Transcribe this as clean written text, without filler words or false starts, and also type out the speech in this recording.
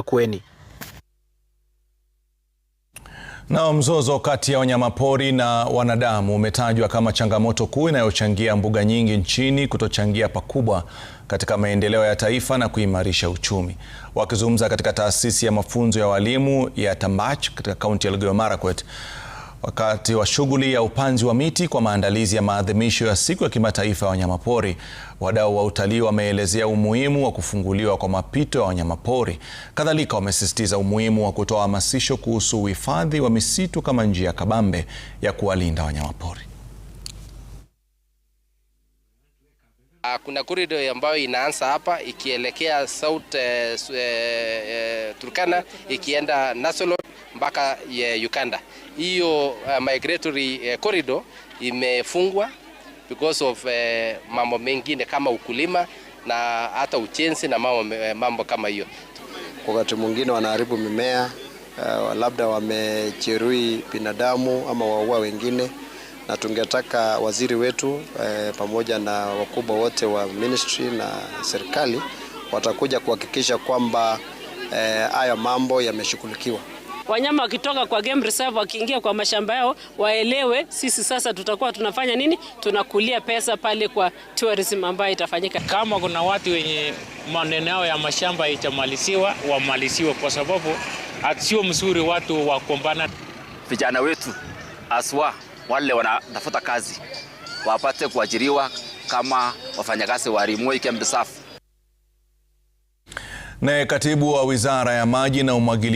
Makueni. Na mzozo kati ya wanyamapori na wanadamu umetajwa kama changamoto kuu inayochangia mbuga nyingi nchini kutochangia pakubwa katika maendeleo ya taifa na kuimarisha uchumi. Wakizungumza katika taasisi ya mafunzo ya walimu ya Tambach katika kaunti ya Elgeyo Marakwet wakati wa shughuli ya upanzi wa miti kwa maandalizi ya maadhimisho ya siku ya kimataifa ya wanyamapori, wadau wa utalii wameelezea umuhimu wa kufunguliwa kwa mapito ya wanyamapori. Kadhalika wamesisitiza umuhimu wa kutoa hamasisho kuhusu uhifadhi wa misitu kama njia kabambe ya kuwalinda wanyamapori. Kuna corridor ambayo inaanza hapa ikielekea South Turkana ikienda Nasolot mpaka Uganda. Hiyo migratory corridor imefungwa because of mambo mengine kama ukulima na hata ujenzi na mambo kama hiyo. Wakati mwingine wanaharibu mimea, labda wamejeruhi binadamu ama waua wengine, na tungetaka waziri wetu pamoja na wakubwa wote wa ministry na serikali watakuja kuhakikisha kwamba haya mambo yameshughulikiwa. Wanyama wakitoka kwa game reserve wakiingia kwa mashamba yao waelewe sisi sasa tutakuwa tunafanya nini, tunakulia pesa pale kwa tourism ambayo itafanyika. Kama kuna watu wenye maneno yao ya mashamba itamaliziwa, wamaliziwe, kwa sababu sio mzuri watu wakombana. Vijana wetu aswa wale wanatafuta kazi wapate kuajiriwa kama wafanyakazi wa Rimoi Game Reserve. Naye katibu wa Wizara ya Maji na Umwagiliaji